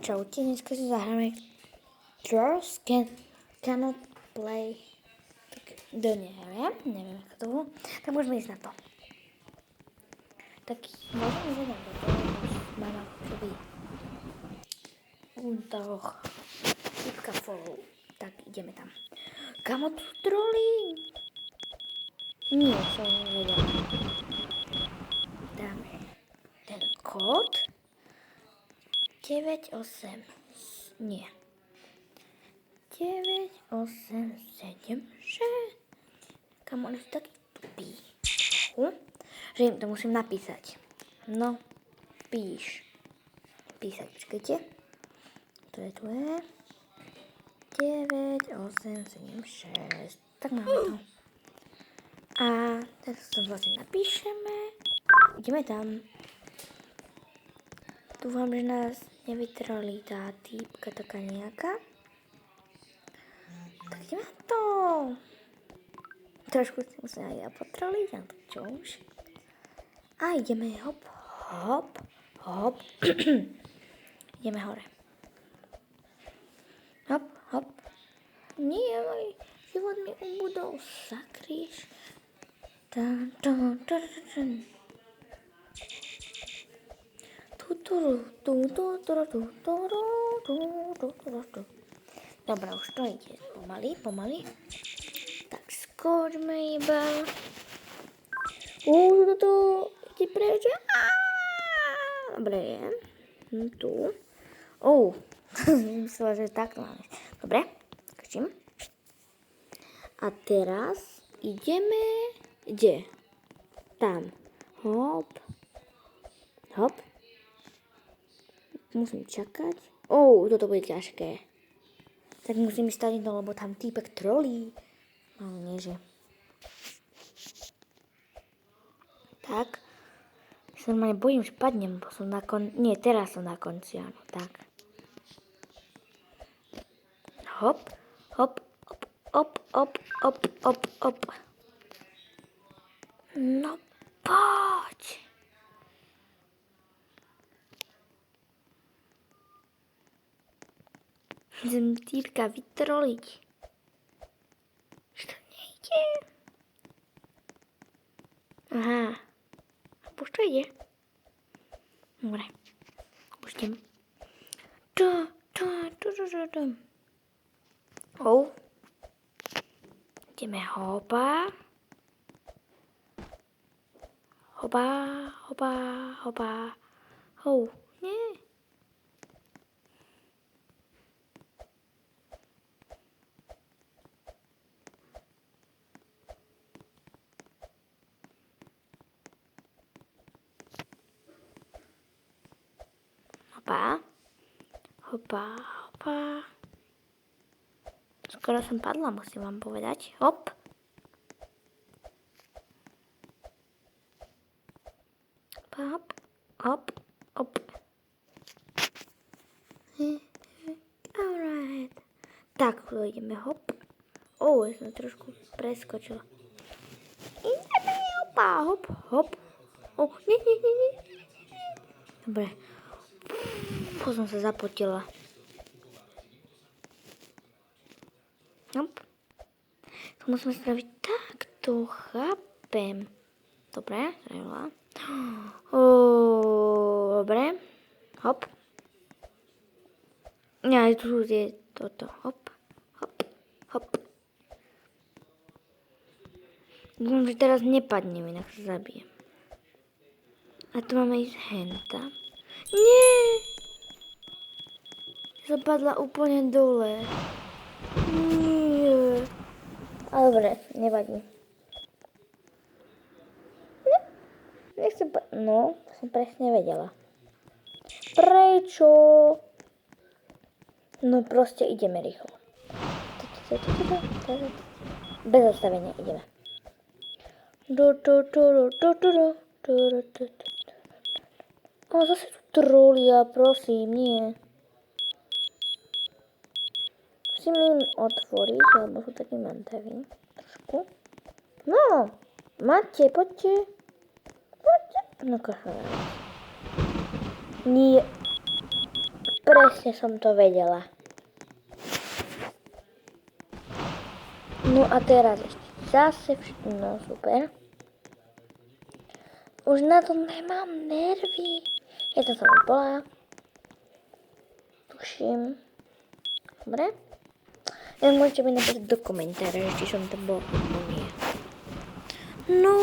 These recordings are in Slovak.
Čaute, dneska si zahráme Trust Cannot Play. Tak neviem ako to bolo. Tak môžeme ísť na to. Tak môžeme ísť na to, mám ako keby toho typka follow. Tak ideme tam. Kamo tu troly? Nie, som nevedela. Dáme ten kód 98, nie, 9876. Kam oni sú takí tupí. Že im to musím napísať. No, písať, počkajte. To je 9876. Tak máme to. A teraz to vlastne napíšeme. Ideme tam. Dúfam, že nás nevytrali tá týpka taká nejaká. Tak ideme na to. Trošku si musím aj ja potroliť, ale to čo už. A ideme hop. Ideme hore. Hop. Nie, môj život mi ubudol. Sakríš. Dobre, už to ide pomaly. Tak skočme iba. Toto ide preč. Dobre, je. Tu. Myslela, že takto máme. Dobre, skočím. A teraz ideme. Kde? Tam. Hop. Musím čakať. Toto bude ťažké. Tak musím stať no, lebo tam týpek trolí. No, nieže. Tak. Sa normálne bojím, že padnem, bo som na konci. Nie, teraz som na konci, áno. Tak. Hop. No, poď. Chcem týpka vytroliť. Že to nejde. Aha. Už to ide. Dobre. Pustím. Ideme hopa. Nie. Hopa. Skoro som padla, musím vám povedať. Hop. Alright. Tak, ideme hop. Ja som trošku preskočila. Ideme hop. Nie. Dobre. Som sa zapotila. Hop. To musíme spraviť takto, chápem. Dobre, zrejme. Dobre. Hop. Ja, tu je toto. Hop. Dúfam, že teraz nepadnem, inak sa zabijem. A tu máme ísť henta. Nie! Zapadla úplne dole. Nie. Ale dobre, nevadí. Nechcem No, som presne vedela. Prečo? No proste ideme rýchlo. Bez zastavenia ideme. Zase tu trolia, prosím, nie. Musím im otvoriť, lebo sú takí mantaví. Trošku. No, poďte. No kašľa. Nie. Presne som to vedela. No a teraz ešte zase no super. Už na to nemám nervy. Ja to som bola. Tuším. Dobre. Ja môžete mi napísať do komentára, či som to bol alebo nie. No.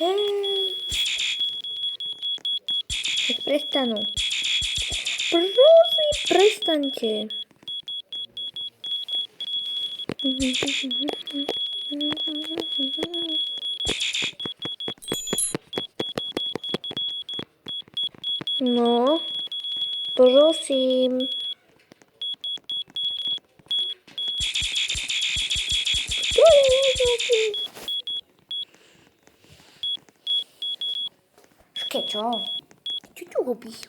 Hej. Keď prestanú. Prosím, prestaňte. No, prosím. Čo? Čo tu robíš?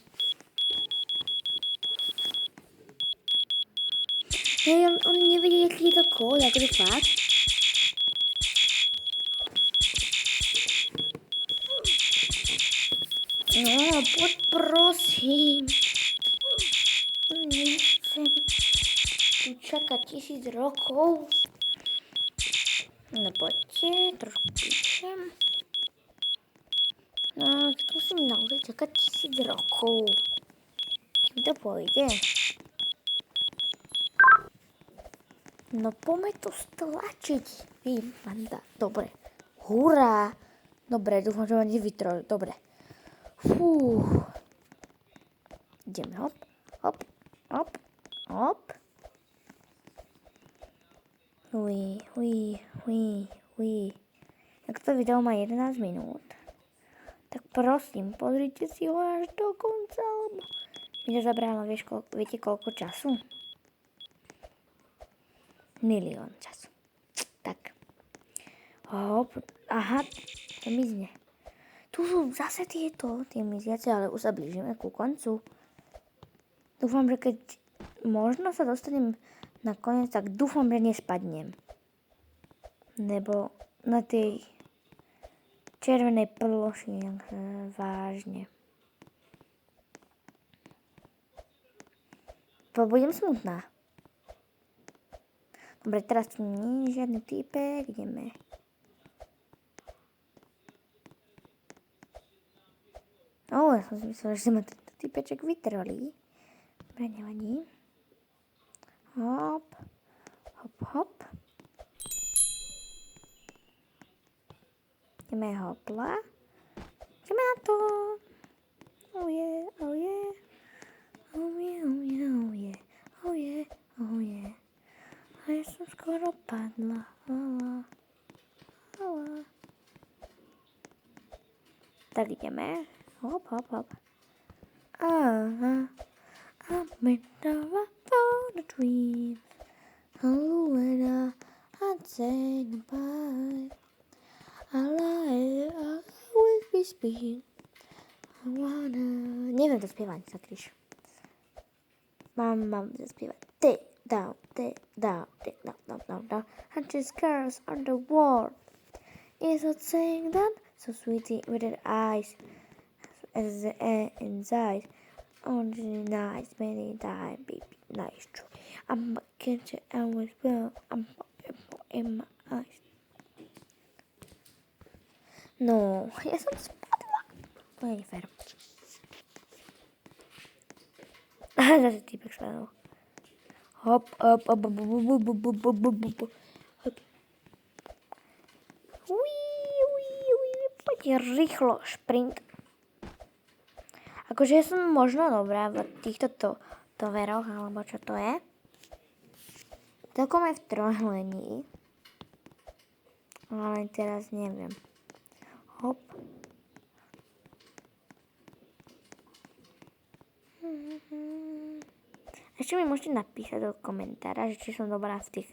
Hej, on nevedie, aký je to kód, akože fakt. No, poď prosím. Nechcem tu čakať 1000 rokov. No poďte, trošku píšem. No, musím naozaj čakať 1000 rokov. Kým to pôjde? No poďme to stlačiť. Vy, Manda. Dobre. Hurá. Dobre, dúfam, že ma nevytroj. Dobre. Fú. Ideme hop, hop, hop, hop. Ui, ui, ui, ui. Tak to video má 11 minút. Tak prosím, pozrite si ho až do konca, lebo mi to zabralo, viete koľko času? 1 000 000 času. Tak. Hop. Aha, to mizne. Tu sú zase tie miziace, ale už sa blížime ku koncu. Dúfam, že keď možno sa dostanem na koniec, tak dúfam, že nespadnem. Nebo na tej červenej plošine, vážne. Budem smutná. Dobre, teraz tu nie je žiadny týpek, ideme. Ja som si myslela, že sa ma tento týpeček vytrolí. Dobre, nevadí. Hop, hop, hop. Ideme hopla. Ideme na to. Oh yeah, oh yeah. Oh yeah, oh yeah, oh yeah. Oh yeah, oh yeah. A ja som skoro padla. Tak ideme. Hop, hop, hop. I'm in the dreams. Hallelujah, I'd say goodbye. I'll always be speaking. Neviem to spievať, sakryš. Mám zaspievať. Down, down. And just girls on the wall. Is not saying that so sweetie with her eyes as the air inside. Only nice, many time, baby, nice true. I'm a kitchen and with well, I'm in my eyes. No, ja som spadla. To nie fair. Zase týpek spadol. Hop, hop, hop, hop, hop, hop, hop, hop, hop. Poď rýchlo, šprint. Akože ja som možno dobrá v týchto toveroch, alebo čo to je. Takom aj v trojhlení. Ale teraz neviem. Hop. Ešte mi môžete napísať do komentára, že či som dobrá v tých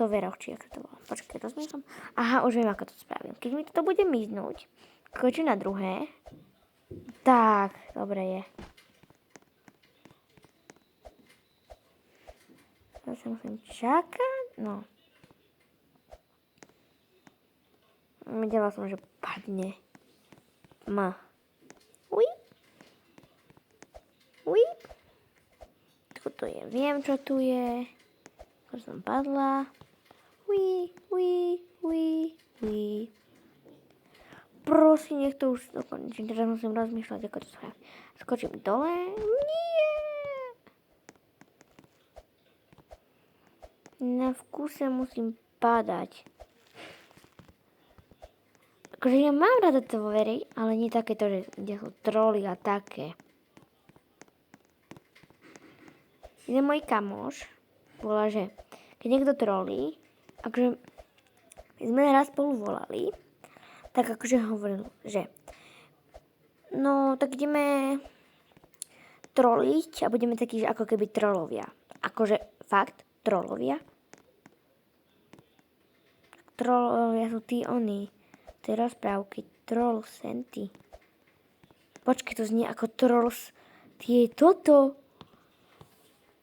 toveroch, či ako to bolo. Počkaj, rozmýšľam. Aha, už viem, ako to spravím. Keď mi toto bude miznúť, skočím na druhé. Tak, dobre je. Zase musím čakať. No. Videla som, že padne. Uj. Toto je, viem, čo tu je. Skôr som padla. Uj. Prosím, nech to už dokončím. Teraz musím rozmýšľať, ako to spraviť. Skočím dole. Nie. Na vkuse musím padať. Akože ja mám rada tvory, ale nie takéto, že kde sú troly a také. Jeden môj kamoš volá, že keď niekto trolí, akože my sme raz spolu volali, tak akože hovoril, že no tak ideme troliť a budeme takí, že ako keby trolovia. Akože fakt, trolovia. Trolovia sú tí oni. Tie rozprávky Trolls Senty. Počkej, to znie ako Trolls. Tie toto.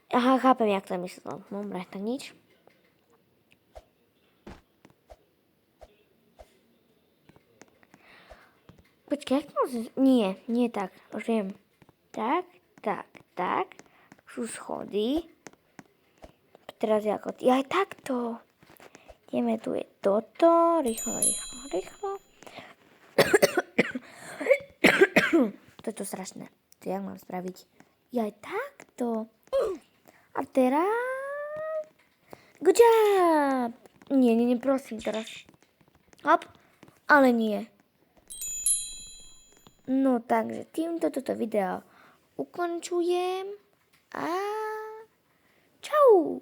Aha, chápem, jak to myslel. Dobre, tak nič. Počkej, jak to nie tak. Už viem. Tak. Sú schody. Teraz je ako... Aj takto. Ideme, tu je toto. Rýchlo. To je to strašné. To jak mám spraviť? Aj takto. A teraz... Good job! Nie, prosím teraz. Hop. Ale nie. No takže týmto toto video ukončujem a čau!